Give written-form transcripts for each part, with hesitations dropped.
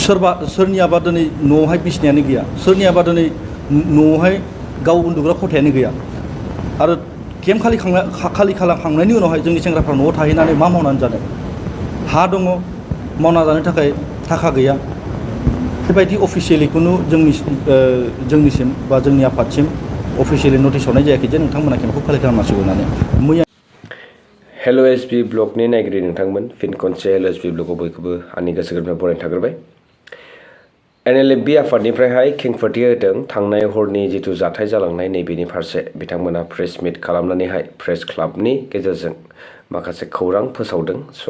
सोरनियाबा दिनै न'आवहाय बिसिनायानो गैया, सोरनियाबा दिनै न'आवहाय गाव उन्दुग्रा खथायानो गैया आरो केम्प खालि खालामखांनायनि उनावहाय जोंनि सेंग्राफ्रा न'आव थाहैनानै मा मावनानै जानो? हा दङ, मावना जानो थाखाय थाखा गैया। बेबायदि अफिसियेलि खुनु जोंनिसिम बा जोंनि आफादसिम अफिसियेलि नटिस हरनाय जायाखै जे नोंथांमोना केम्पखौ खालि खालामनांसिगौ होननानै। मैया हेल' एसबि ब्लगनि नायगिरि नोंथांमोन, फिन खनसे हेल' एसबि ब्लगआव बयखौबो आंनि गोसो गोरबोनिफ्राय बरायनाय थाग्रोबाय। NLFB आफादनिफ्राय खेंफोरथि होदों थांनाय हरनि जिथु जाथाय जालांनाय नैबेनि फारसे बिथांमोना प्रेस मिट खालामनानैहाय प्रेस क्लाबनि गेजेरजों माखासे खौरां फोसावदों। स'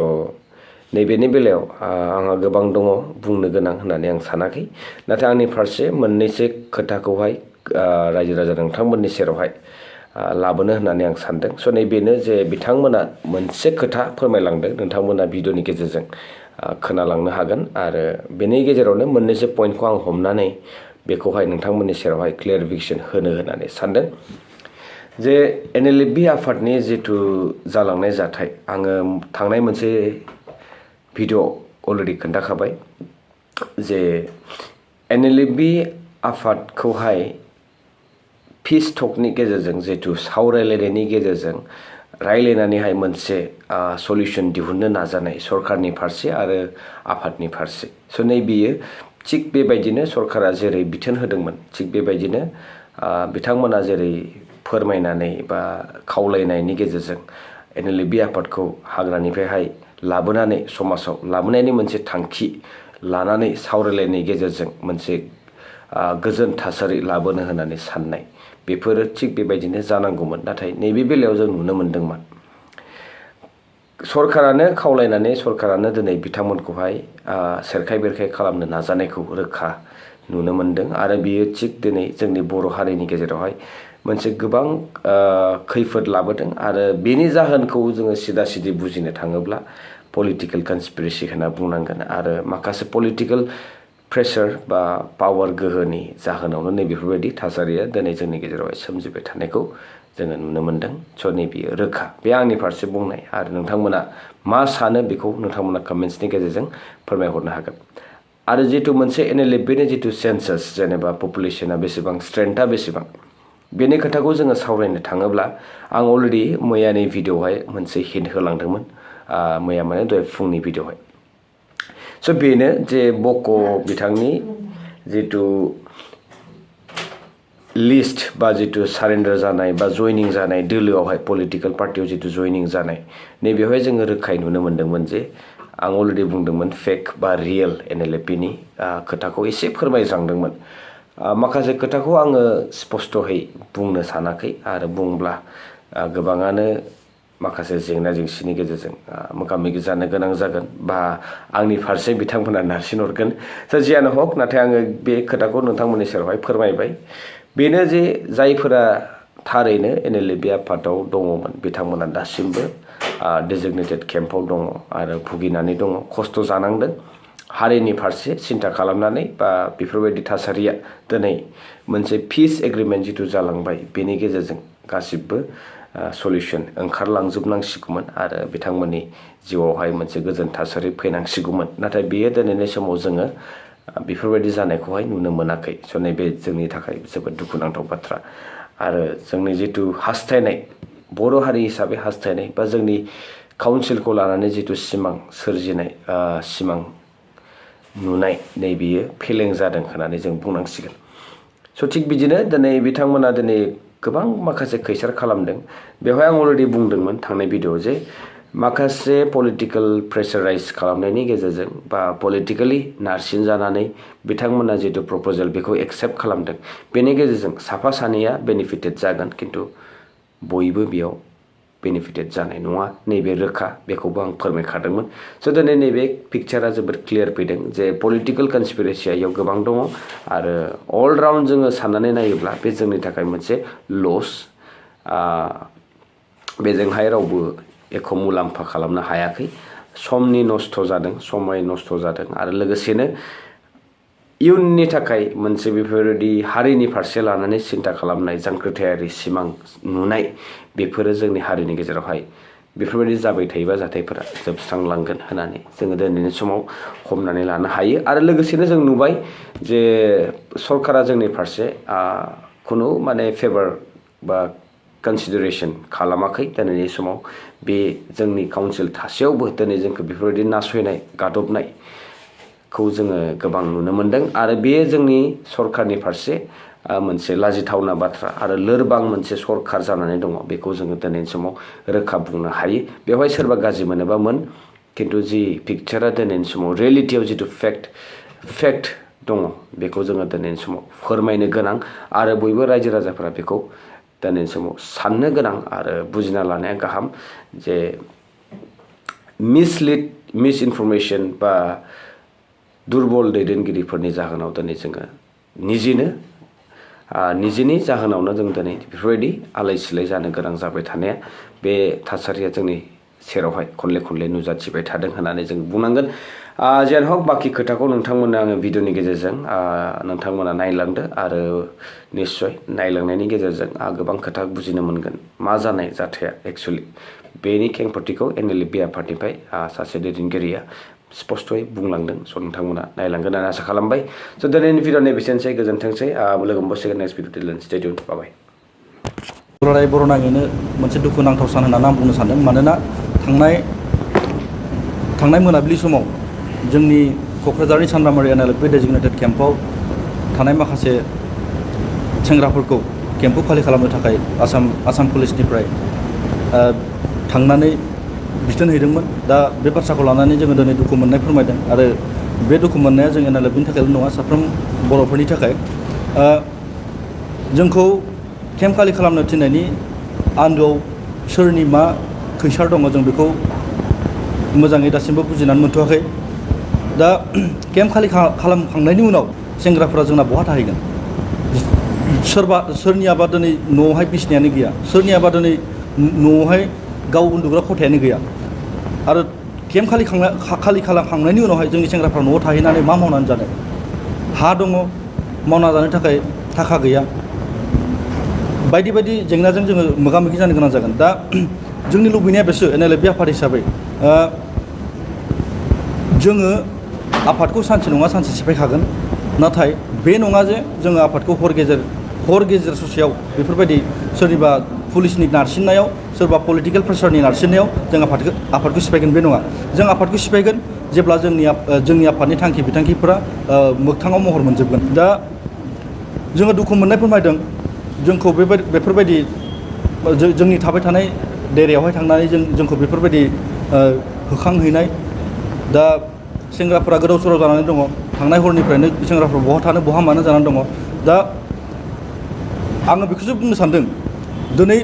नैबेनि बेलायाव आंहा गोबां दङ बुंनो गोनां होननानै आं सानाखै, नाथाय आंनि फारसे मोननैसो खोथाखौहाय रायजो राजा नोंथांमोननि सेरावहाय लाबोनो होननानै आं सानदों। स' नैबेनो जे बिथांमोना मोनसे खोथा फोरमायलांदों, नोंथांमोना भिडिअनि गेजेरजों खोनालांनो हागोन आरो बेनि गेजेरावनो मोननैसो पइन्टखौ आं हमनानै बेखौहाय नोंथांमोननि सेरावहाय क्लियारिफिकेसन होननानै सानदों। जे NLFB आफादनि जिथु जालांनाय जाथाय, आङो थांनाय मोनसे भिडिअ अलरेडि खोन्थाखाबाय जे NLFB आफादखौहाय पिस टकनि गेजेरजों जिथु सावरायलायनायनि गेजेरजों रायलायनानैहाय मोनसे सलिउसन दिहुननो नाजानाय सरकारनि फारसे आरो आफादनि फारसे। स' नैबेयो थिग बेबायदिनो सरकारा जेरै बिथोन होदोंमोन, थिग बेबायदिनो बिथांमोना जेरै फोरमायनानै बा खावलायनायनि गेजेरजों NLFB आफादखौ हाग्रानिफ्रायहाय लाबोनानै समाजाव लाबोनायनि मोनसे थांखि लानानै सावरायलायनायनि गेजेरजों मोनसे गोजोन थासारि लाबोनो होननानै साननाय, बेफोरो थिग बेबायदिनो जानांगौमोन। नाथाय नैबे बेलायाव जों नुनो मोन्दोंमोन सरकारानो खावलायनानै सरकारानो दिनै बिथांमोनखौहाय सेरखाय बेरखाय खालामनो नाजानायखौ रोखा नुनो मोन्दों आरो बियो थिग दिनै जोंनि बर' हारिनि गेजेरावहाय मोनसे गोबां खैफोद लाबोदों आरो बेनि जाहोनखौ जोङो सिदा सिदि बुजिनो थाङोब्ला पलिटिकेल कनस्पिरेसि होनना बुंनांगोन आरो माखासे पलिटिकेल प्रेसार बा पावार गोहोनि जाहोनावनो नैबेफोरबायदि थासारिया दिनै जोंनि गेजेरावहाय सोमजिबाय थानायखौ जोङो नुनो मोन्दों। स' नैबेयो रोखा, बे आंनि फारसे बुंनाय आरो नोंथांमोना मा सानो बेखौ नोंथांमोना कमेन्ट्सनि गेजेरजों फोरमायहरनो हागोन। आरो जिथु मोनसे NLFBनि जिथु सेन्सास, जेनेबा पपुलेसना बेसेबां, स्ट्रेन्थआ बेसेबां, बेनि खोथाखौ जोङो सावरायनो थाङोब्ला आं अलरेडि मैयानि भिडिअ'हाय मोनसे हिन्ट होलांदोंमोन, मैया माने दहाय फुंनि भिडिअ'हाय। स' बेनो जे बक' बिथांनि जिथु लिस्ट बा जिथु सारेन्डार जानाय बा जयनिं जानाय दोलोआवहाय पलिटिकेल पार्टियाव जिथु जयनिं जानाय, नैबेवहाय जोङो रोखायै नुनो मोन्दोंमोन जे आं अलरेडि बुंदोंमोन फेक बा रियेल NLFBनि खोथाखौ एसे फोरमायज्रांदोंमोन। माखासे खोथाखौ आङो स्पस्त'है बुंनो सानाखै आरो बुंब्ला गोबाङानो माखासे जेंना जेंसिनि गेजेरजों मोगा मोगि जानो गोनां जागोन बा आंनि फारसे बिथांमोना नारसिनहरगोन। जियानो हक, नाथाय आङो बे खोथाखौ नोंथांमोननि सेरावहाय फोरमायबाय। बेनो जे जायफोरा थारैनो NLFB आफादाव दङमोन बिथांमोना दासिमबो डेजिगनेटेड केम्पआव दङ आरो भुगिनानै दङ, खस्थ' जानांदों हारिनि फारसे सिन्था खालामनानै बा बेफोरबायदि थासारिया दिनै मोनसे पिस एग्रिमेन्ट जिथु जालांबाय बेनि गेजेरजों गासिबो सलिउसन ओंखारलांजोबनांसिगौमोन आरो बिथांमोननि जिउआवहाय मोनसे गोजोन थासारि फैनांसिगौमोन। नाथाय बेयो दिनैनि समाव जोङो बेफोरबायदि जानायखौहाय नुनो मोनाखै। स' नैबे जोंनि थाखाय जोबोद दुखुनांथाव बाथ्रा आरो जोंनि जिथु हास्थायनाय, बर' हारि हिसाबै हास्थायनाय बा जोंनि काउन्सिलखौ लानानै जिथु सिमां सोरजिनाय, सिमां नुनाय, नैबेयो फेलें जादों होननानै जों बुंनांसिगोन। स' थिग बिदिनो दिनै बिथांमोना दिनै गोबां माखासे खैसार खालामदों। बेवहाय आं अलरेडि बुंदोंमोन थांनाय भिडिअ'आव जे माखासे पलिटिकेल प्रेसाराइज खालामनायनि गेजेरजों बा पलिटिकेलि नारसिन जानानै बिथांमोना जिथु प्रप'जेल बेखौ एक्सेप्ट खालामदों, बेनि गेजेरजों साफा सानैया बेनिफिटेड जागोन, खिन्थु बयबो बेयाव बेनिफिटेड जानाय नङा, नैबे रोखा, बेखौबो आं फोरमायखादोंमोन। स' दिनै नैबे पिक्चारा जोबोद क्लियार फैदों जे पलिटिकेल कनस्पिरेसिया इयाव गोबां दङ आरो अल राउन्ड जोङो साननानै नायोब्ला बे जोंनि थाखाय मोनसे लस। बेजोंहाय रावबो एख' मुलाम्फा खालामनो हायाखै, समनि नस्थ' जादों, समाय नस्थ' जादों आरो लोगोसेनो इयुननि थाखाय मोनसे बेफोरबायदि हारिनि फारसे लानानै सिन्था खालामनाय जांख्रिथायारि सिमां नुनाय, बेफोरो जोंनि हारिनि गेजेरावहाय बेफोरबायदि जाबाय थायोबा जाथायफोरा जोबस्रांलांगोन होननानै जोङो दिनैनि समाव हमनानै लानो हायो। आरो लोगोसेनो जों नुबाय जे सरकारा जोंनि फारसे खुनु माने फेभार बा कनसिडारेसन खालामाखै दिनैनि समाव। बे जोंनि काउन्सिल थासेयावबो दिनै जोंखौ बेफोरबायदि नासयनाय गादबनायखौ जोङो गोबां नुनो मोनदों। आरो बे जोंनि सरकारनि फारसे मोनसे लाजिथावना बाथ्रा आरो लोरबां मोनसे सरकार जानानै दङ, बेखौ जोङो दिनैनि समाव रोखा बुंनो हायो। बेवहाय सोरबा गाज्रि मोनोबा खिन्थु जि पिक्चारा दिनैनि समाव रियेलिटियाव जिथु फेक्ट दङ, बेखौ जोङो दिनैनि समाव फोरमायनो गोनां आरो बयबो रायजो राजाफोरा बेखौ दिनैनि समाव साननो गोनां आरो बुजिना लानाया गाहाम जे मिसइनफरमेसन बा दुरबल दैदेनगिरिफोरनि जाहोनाव दिनै जोङो निजेनि जाहोनावनो जों दिनै बेफोरबायदि आलाय सिलाय जानो गोनां जाबाय थानाया, बे थासारिया जोंनि सेरावहाय खनले नुजाथिबाय थादों होननानै जों बुंनांगोन। जियानो हक बाखि खोथाखौ नोंथांमोननो आङो भिडिअनि गेजेरजों नोंथांमोना नायलांदो आरो निस्सय नायलांनायनि गेजेरजों गोबां खोथा बुजिनो मोनगोन मा जानाय जाथाया एक्सुवेलि। बेनि खेंफोरथिखौ NLFB आफादनिफ्राय सासे दैदेनगिरिया स्पष्टयै बुंलांदों। स' नोंथांमोना नायलांगोन होननानै आसा खालामबाय। स' दिनैनि भिडिअ नैबेसेनोसै, गोजोनथोंसै। लोगो मोनबावसिगोन नेक्स्ट भिडिअ। स्टे टिउन, बाय। दुलाराय बर' नाङैनो मोनसे दुखुनांथाव सान होननानै आं बुंनो सानदों। मानोना थांनाय मोनाबिलि समाव जोंनि क'क्राझारनि सानरामारि NLFB डेजिगनेटेड केम्पआव थानाय माखासे सेंग्राफोरखौ केम्पखौ खालि खालामनो थाखाय आसाम पुलिसनिफ्राय थांनानै बिथोन हैदोंमोन। दा बे बाथ्राखौ लानानै जोङो दिनै दुखु मोननाय फोरमायदों आरो बे दुखु मोननाया जों NLFBनि थाखायल' नङा, साफ्रोम बर'फोरनि थाखाय। जोंखौ केम्प खालि खालामनो थिननायनि आन्दोआव सोरनि मा खैसार दङ जों बेखौ मोजाङै दासिमबो बुजिनानै मोनथ'वाखै। दा केम्प खालि खालामखांनायनि उनाव सेंग्राफोरा जोंना बहा थाहैगोन? सोरनियाबा दिनै न'आवहाय बिसिनायानो गैया, सोरनियाबा दिनै न'आवहाय गाव उन्दुग्रा खथायानो गैया। आरो केम्प खालि खालामखांनायनि उनावहाय जोंनि सेंग्राफ्रा न'आव थाहैनानै मा मावनानै जानो? हा दङ, मावना जानो थाखाय थाखा गैया। बायदि जेंनाजों जोङो मोगा मोगि जानो गोनां जागोन। दा जोंनि लुबैनाया बेसो, NLFB आफाद हिसाबै जोङो आफादखौ सानसे नङा सानसे सिफायखागोन। नाथाय बे नङा जे जोङो आफादखौ हर गेजेर ससेयाव बेफोरबायदि सोरनिबा पुलिसनि नारसिननायाव, सोरबा पलिटिकेल प्रेसारनि नारसिननायाव जों आफादखौ सिफायगोन, बे नङा। जों आफादखौ सिफायगोन जेब्ला जोंनि आफादनि थांखि बिथांखिफोरा मोगथाङाव महर मोनजोबगोन। दा जोङो दुखु मोननाय फोरमायदों। जोंखौ बेफोरबायदि जोंनि थाबाय थानाय देरायावहाय थांनानै जोंखौ बेफोरबायदि होखांहैनाय। दा सेंग्राफोरा गोदाव सोराव जानानै दङ। थांनाय हरनिफ्रायनो सेंग्राफ्रा बहा थानो बहा मानो जानानै दङ। दा आङो बेखौसो बुंनो सानदों, दिनै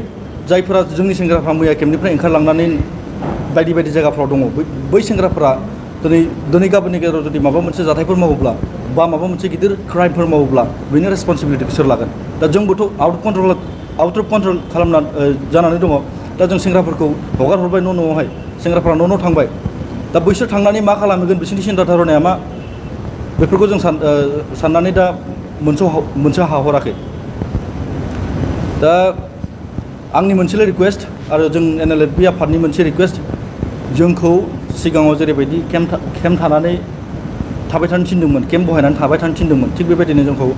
जायफोरा जोंनि सेंग्राफ्रा मैया केम्पनिफ्राय ओंखारलांनानै बायदि जायगाफ्राव दङ, बै सेंग्राफ्रा दिनै गाबोननि गेजेराव जुदि माबा मोनसे जाथायफोर मावोब्ला बा माबा मोनसे गिदिर क्राइमफोर मावोब्ला बेनि रेसपन्सिबिलिटिखौ सोर लागोन? दा जोंबोथ' आउट अफ कन्ट्रल जानानै दङ। दा जों सेंग्राफोरखौ हगार हरबाय न'आवहाय, सेंग्राफ्रा न' थांबाय। दा बैसोर थांनानै मा खालामगोन, बिसोरनि सिन्था धारनाया मा, बेफोरखौ जों साननानै दा मोनसे हाहराखै। दा आंनि मोनसेल' रिकुवेस्ट आरो जों NLFB आफादनि मोनसे रिकुवेस्ट, जोंखौ सिगाङाव जेरैबायदि केम्प थानानै थाबाय थानो थिनदोंमोन, केम्प बहायनानै थाबाय थानो थिनदोंमोन, थिग बेबायदिनो जोंखौ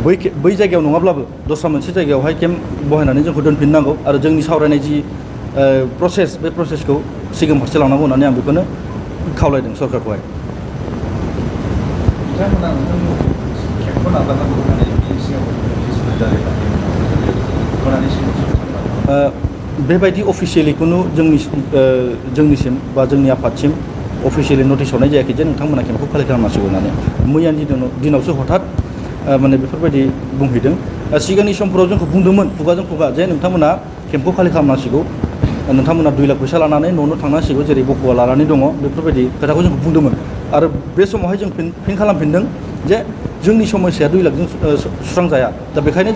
बै जायगायाव नङाब्लाबो दस्रा मोनसे जायगायावहाय केम्प बहायनानै जोंखौ दोनफिननांगौ आरो जोंनि सावरायनाय जि प्रसेस, बे प्रसेसखौ सिगां फारसे लांनांगौ होननानै आं बेखौनो खावलायदों सरकारखौहाय। बेबायदि अफिसियेलि खुनु जोंनिसिम बा जोंनि आफादसिम अफिसियेलि नटिस हरनाय जायाखै जे नोंथांमोना केम्पखौ खालि खालामनांसिगौ होननानै। मैयानि दिनावसो हथात माने बेफोरबायदि बुंहैदों। सिगांनि समफोराव जोंखौ बुंदोंमोन खुगाजों खुगा जे नोंथांमोना केम्पखौ खालि खालामनांसिगौ, नोंथांमोना 2 लाख फैसा लानानै न' थांनांसिगौ, जेरै बख'वा लानानै दङ, बेफोरबायदि खोथाखौ जोंखौ बुंदोंमोन। आरो बे समावहाय जों फिन खालामफिनदों जे जोंनि समस्याया 2 लाखजों सुस्रांजाया। दा बेखायनो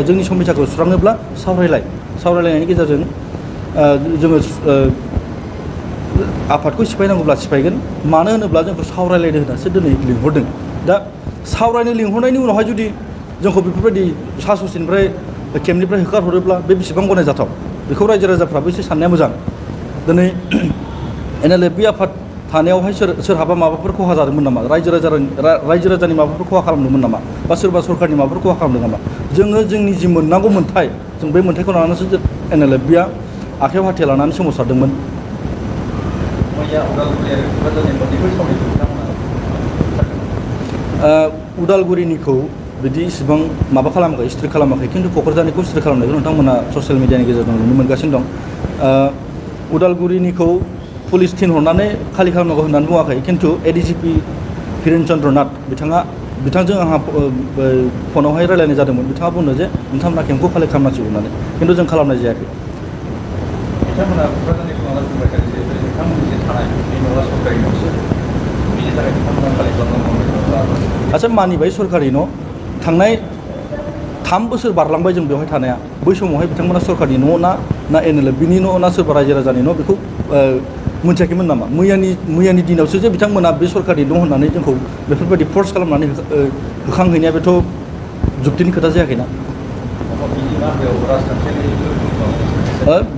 जोंनि समस्याखौ सुस्रांनोब्ला सावरायलायनायनि गेजेरजों जोङो आफादखौ सिफायनांगौब्ला सिफायगोन। मानो होनोब्ला जोंखौ सावरायलायनो होननासो दिनै लिंहरदों। दा सावरायनो लिंहरनायनि उनावहाय जुदि जोंखौ बेफोरबायदि सा ससेनिफ्राय केम्पनिफ्राय होखारहरोब्ला बे बेसेबां गनायजाथाव? बेखौ रायजो राजाफ्राबो एसे साननाया मोजां दिनै NLFB आफाद थानायावहाय सोरहाबा माबाफोर खहा जादोंमोन नामा रायजो राजानि माबाफोर खहा खालामदोंमोन नामा बा सोरबा सरकारनि माबाफोर खहा खालामदों नामा जोङो जोंनि जि मोननांगौ मोन्थाय जों बे मोन्थायखौ लानानैसो NLFB आ आखायाव हाथियार लानानै सोमावसारदोंमोन उदालगुरिनिखौ बिदि इसिबां माबा खालामाखै स्ट्रिक खालामाखै खिन्थु क'क्राझारनिखौ स्ट्रिक खालामनायखौ नोंथांमोना ससियेल मिडियानि गेजेरजों नुनो मोनगासिनो दं उदालगुरिनिखौ पुलिस थिनहरनानै खालि खालामनांगौ होननानै बुङाखै खिन्थु ADGP हिरेन चन्द्र नाथ बिथांजों आंहा फनावहाय रायलायनाय जादोंमोन बिथाङा बुंनो जे नोंथांमोना केम्पखौ खालि खालामनांसिगौ होननानै खिन्थु जों खालामनाय जायाखै बिथांमोना क'क्राझारनि खुङाला बुंबाय थादों जे नोंथांमोननि जे थानाय बे न'आ सरकारि न'सो बिनि थाखाय बिथांमोना खालि खालामनांगौ आच्चा मानिबाय सरकारि न' थांनाय 3 बोसोर बारलांबाय जों बेवहाय थानाया बै समावहाय बिथांमोना सरकारनि न' ना NLFBनि न' ना सोरबा रायजो राजानि न' बेखौ मोनथियाखैमोन नामा मैयानि दिनावसो जे बिथांमोना बे सरकारनि न' होननानै जोंखौ बेफोरबायदि फर्स खालामनानै होखांहैनाया बेथ' जुक्तिनि खोथा जायाखैना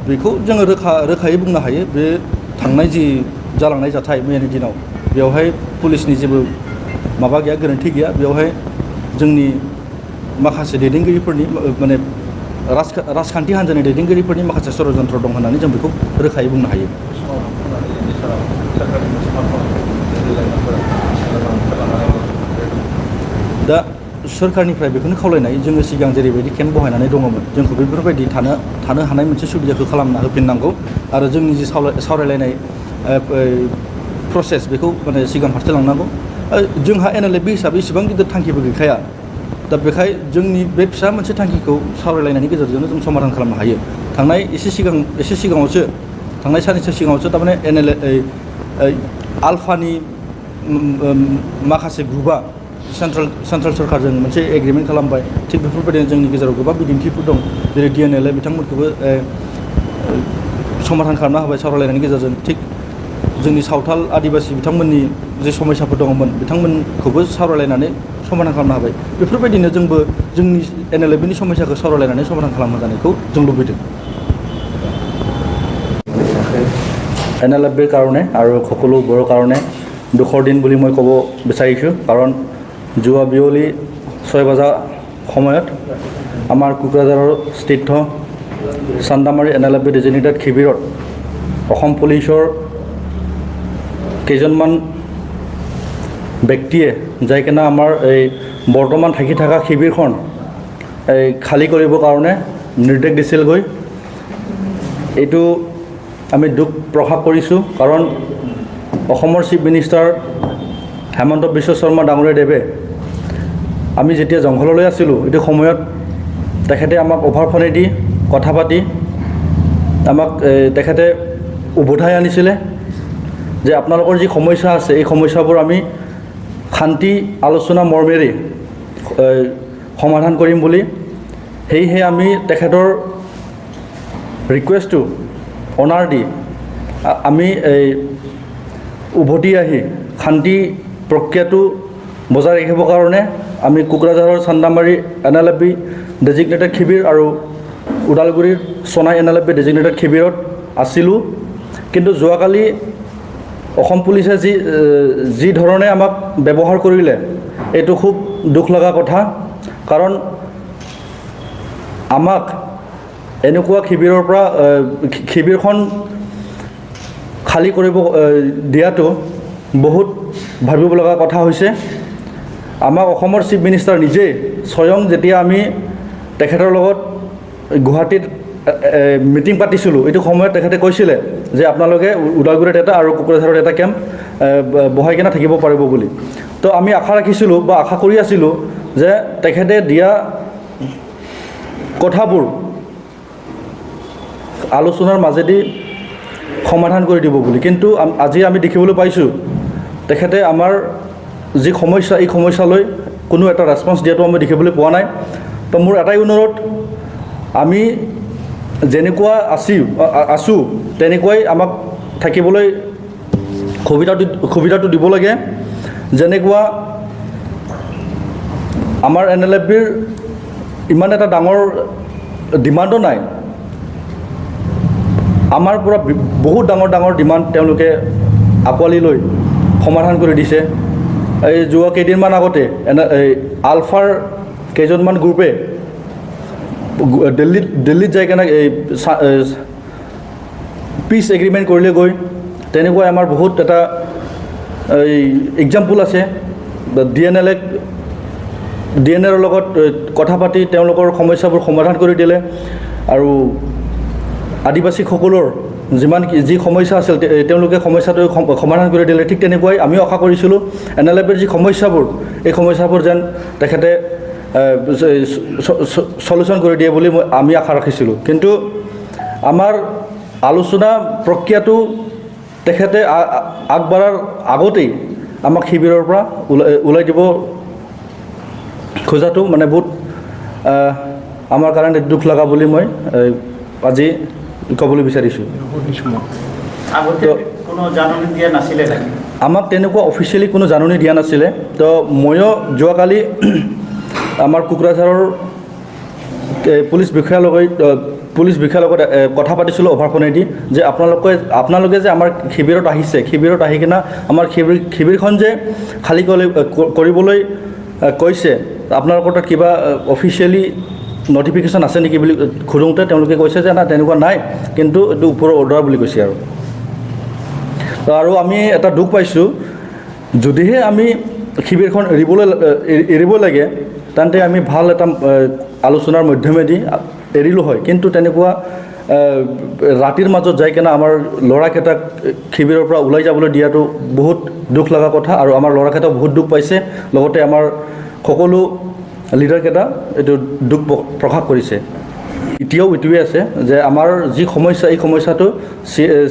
बेखौ जोङो रोखायै बुंनो हायो बे थांनाय जि जालांनाय जाथाय मैयानि दिनाव बेवहाय पुलिसनि जेबो माबा गैया गोरोन्थि गैया बेवहाय जोंनि माखासे दैदेनगिरिफोरनि माने राजखान्थि हान्जानि दैदेनगिरिफोरनि माखासे षड्यन्त्र दं होननानै जों बेखौ रोखायै बुंनो हायो दा सरकारनिफ्राय बेखौनो खावलायनाय जोङो सिगां जेरैबायदि केम्प बहायनानै दङमोन जोंखौ बेफोरबायदि थानो हानाय मोनसे सुबिदाखौ खालामना होफिननांगौ आरो जोंनि जि सावरायलायनाय प्रसेस बेखौ माने सिगां फारसे लांनांगौ जोंहा NLFB हिसाबै इसेबां गिदिर थांखिबो गैखाया दा बेखाय जोंनि बे फिसा मोनसे थांखिखौ सावरायलायनायनि गेजेरजोंनो जों समाधान खालामनो हायो थांनाय सिगाङावसो थांनाय साननैसो सिगाङावसो थारमाने आल्फानि माखासे ग्रुपआ सेन्ट्रेल सरकारजों मोनसे एग्रिमेन्ट खालामबाय थिग बेफोरबायदिनो जोंनि गेजेराव गोबां बिदिन्थिफोर दं जेरै DNLA बिथांमोनखौबो समाधान खालामना होबाय सावरायलायनायनि गेजेरजों थिग जोंनि सावथाल आदिबासि बिथांमोननि जे समस्याफोर दङमोन बिथांमोनखौबो सावरायलायनानै समाधान खालामनो हाबाय बेफोरबायदिनो जोंबो जोंनि NLFBनि समस्याखौ सावरायलायनानै समाधान खालामनो जानायखौ जों लुबैदों NLFBৰ কাৰণে আৰু সকলোবোৰৰ কাৰণে দুখৰ দিন বুলি মই ক'ব বিচাৰিছোঁ কাৰণ যোৱা বিয়লি 6 বজা সময়ত আমাৰ কোকৰাঝাৰৰ স্থিত চান্দামাৰী NLFB ডেজিগনেটেড শিবিৰত অসম পুলিচৰ কেইজনমান ব্যক্তিয়ে যাই কিনে আমাৰ এই বৰ্তমান থাকি থকা শিবিৰখন খালী কৰিবৰ কাৰণে নিৰ্দেশ দিছিলগৈ এইটো আমি দুখ প্ৰকাশ কৰিছোঁ কাৰণ অসমৰ চিফ মিনিষ্টাৰ হেমন্ত বিশ্ব শৰ্মা ডাঙৰীয়াদেৱে আমি যেতিয়া জংঘললৈ আছিলোঁ এইটো সময়ত তেখেতে আমাক অভাৰফোনেদি কথা পাতি আমাক তেখেতে উভতাই আনিছিলে যে আপোনালোকৰ যি সমস্যা আছে এই সমস্যাবোৰ আমি শান্তি আলোচনা মৰ্মেৰে সমাধান কৰিম বুলি সেয়েহে আমি তেখেতৰ ৰিকুৱেষ্টটো অনাৰ দি আমি উভতি আহি শান্তি প্ৰক্ৰিয়াটো বজাই ৰাখিবৰ কাৰণে আমি কোকৰাঝাৰৰ চান্দামাৰী NLFB ডেজিগনেটেড শিবিৰ আৰু ওদালগুৰিৰ সোনাই NLFB ডেজিগনেটেড শিবিৰত আছিলোঁ কিন্তু যোৱাকালি অসম পুলিচে যি ধৰণে আমাক ব্যৱহাৰ কৰিলে এইটো খুব দুখ লগা কথা কাৰণ আমাক এনেকুৱা শিবিৰৰ পৰা শিবিৰখন খালী কৰিব দিয়াটো বহুত ভাবিব লগা কথা হৈছে আমাক অসমৰ চিফ মিনিষ্টাৰ নিজে স্বয়ং যেতিয়া আমি তেখেতৰ লগত গুৱাহাটীত মিটিং পাতিছিলোঁ এইটো সময়ত তেখেতে কৈছিলে যে আপোনালোকে ওদালগুৰিত এটা আৰু কোকৰাঝাৰত এটা কেম্প বহাই কিনে থাকিব পাৰিব বুলি তো আমি আশা ৰাখিছিলোঁ বা আশা কৰি আছিলোঁ যে তেখেতে দিয়া কথাবোৰ আলোচনাৰ মাজেদি সমাধান কৰি দিব বুলি কিন্তু আজি আমি দেখিবলৈ পাইছোঁ তেখেতে আমাৰ যি সমস্যা এই সমস্যালৈ কোনো এটা ৰেছপন্স দিয়াটো আমি দেখিবলৈ পোৱা নাই তো মোৰ এটাই অনুৰোধ আমি যেনেকুৱা আছোঁ তেনেকুৱাই আমাক থাকিবলৈ সুবিধাটো দিব লাগে যেনেকুৱা আমাৰ NLFBৰ ইমান এটা ডাঙৰ ডিমাণ্ডো নাই আমাৰ পৰা বহুত ডাঙৰ ডাঙৰ ডিমাণ্ড তেওঁলোকে আঁকোৱালি লৈ সমাধান কৰি দিছে। এই যোৱা কেইদিনমান আগতে এই আলফাৰ কেইজনমান গ্ৰুপে দিল্লীত যাই কেনে এই পিচ এগ্ৰিমেণ্ট কৰিলে গৈ, তেনেকুৱাই আমাৰ বহুত এটা এই এক্সাম্পল আছে। DNLৰ লগত কথা পাতি তেওঁলোকৰ সমস্যাবোৰ সমাধান কৰি দিলে, আৰু আদিবাসীসকলৰ যি সমস্যা আছিল তেওঁলোকে সমস্যাটো সমাধান কৰি দিলে। ঠিক তেনেকুৱাই আমিও আশা কৰিছিলোঁ NLFBৰ যি সমস্যাবোৰ, এই সমস্যাবোৰ যেন তেখেতে সলিউশ্যন কৰি দিয়ে বুলি আমি আশা ৰাখিছিলোঁ। কিন্তু আমাৰ আলোচনা প্ৰক্ৰিয়াটো তেখেতে আগবঢ়াৰ আগতেই আমাক শিবিৰৰ পৰা ওলাই দিব খোজাটো মানে বহুত আমাৰ কাৰণে দুখ লগা বুলি মই আজি ক'বলৈ বিচাৰিছোঁ। আমাক তেনেকুৱা অফিচিয়েলি কোনো জাননী দিয়া নাছিলে। তো ময়ো যোৱাকালি আমাৰ কোকৰাঝাৰৰ পুলিচ বিষয়াৰ লগত কথা পাতিছিলোঁ অভাৰফোনেদি, যে আপোনালোকে যে আমাৰ শিবিৰত আহিছে, শিবিৰত আহি কিনে আমাৰ শিবিৰখন যে খালী কৰিবলৈ কৈছে, আপোনালোকৰ তাত কিবা অফিচিয়েলি নটিফিকেশ্যন আছে নেকি বুলি সোধোঁতে তেওঁলোকে কৈছে যে না তেনেকুৱা নাই, কিন্তু এইটো ওপৰৰ অৰ্ডাৰ বুলি কৈছে। আৰু আমি এটা দুখ পাইছোঁ, যদিহে আমি শিবিৰখন এৰিব লাগে তেন্তে আমি ভাল এটা আলোচনাৰ মাধ্যমেদি এৰিলোঁ হয়। কিন্তু তেনেকুৱা ৰাতিৰ মাজত যাই কিনে আমাৰ ল'ৰাকেইটাক শিবিৰৰ পৰা ওলাই যাবলৈ দিয়াটো বহুত দুখ লগা কথা, আৰু আমাৰ ল'ৰাকেইটাও বহুত দুখ পাইছে। লগতে আমাৰ সকলো লিডাৰকেইটা এইটো দুখ প্ৰকাশ কৰিছে। এতিয়াও এইটোৱে আছে যে আমাৰ যি সমস্যা, এই সমস্যাটো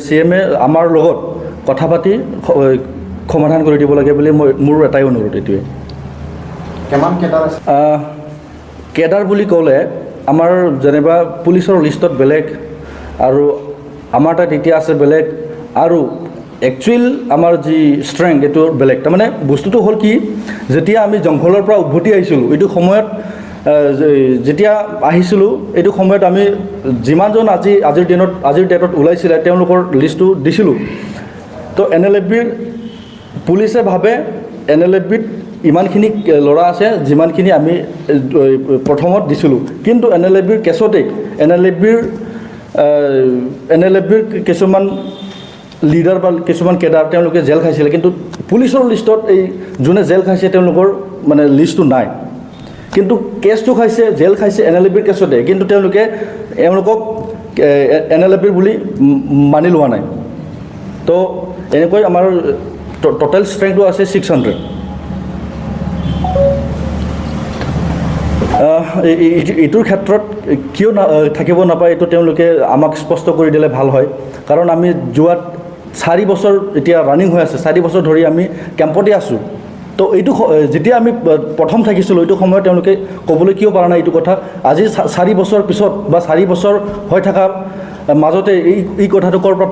CMে আমাৰ লগত কথা পাতি সমাধান কৰি দিব লাগে বুলি মোৰ এটাই অনুৰোধ। এইটোৱে কেডাৰ বুলি ক'লে আমাৰ যেনিবা পুলিচৰ লিষ্টত বেলেগ, আৰু আমাৰ তাত এতিয়া আছে বেলেগ, আৰু একচুৱেল আমাৰ যি ষ্ট্ৰেংথ এইটো বেলেগ। তাৰমানে বস্তুটো হ'ল কি, যেতিয়া আমি জংঘলৰ পৰা উভতি আহিছিলোঁ, এইটো সময়ত যেতিয়া আহিছিলোঁ, এইটো সময়ত আমি যিমানজন আজিৰ ডেটত ওলাইছিলে তেওঁলোকৰ লিষ্টটো দিছিলোঁ। তো NLFBৰ পুলিচে ভাবে NLFBত ইমানখিনি ল'ৰা আছে যিমানখিনি আমি প্ৰথমত দিছিলোঁ। কিন্তু NLFBৰ কেছতে NLFBৰ কিছুমান লিডাৰ বা কিছুমান কেডাৰ তেওঁলোকে জেল খাইছিলে, কিন্তু পুলিচৰ লিষ্টত এই যোনে জেল খাইছে তেওঁলোকৰ মানে লিষ্টটো নাই। কিন্তু কেছটো খাইছে, জেল খাইছে NLFBৰ কেছতে, কিন্তু তেওঁলোকক NLFBৰ বুলি মানি লোৱা নাই। তো এনেকৈ আমাৰ টোটেল ষ্ট্ৰেংথটো আছে 600। এইটোৰ ক্ষেত্ৰত কিয় থাকিব নাপায়, এইটো তেওঁলোকে আমাক স্পষ্ট কৰি দিলে ভাল হয়। কাৰণ আমি যোৱাত 4 বছৰ এতিয়া ৰানিং হৈ আছে, 4 বছৰ ধৰি আমি কেম্পতে আছোঁ। তো এইটো যেতিয়া আমি প্ৰথম থাকিছিলোঁ, এইটো সময়ত তেওঁলোকে ক'বলৈ কিয় পৰা নাই এইটো কথা। আজি 4 বছৰ পিছত বা 4 বছৰ হৈ থকাৰ মাজতে এই কথাটো ক'ৰ পৰা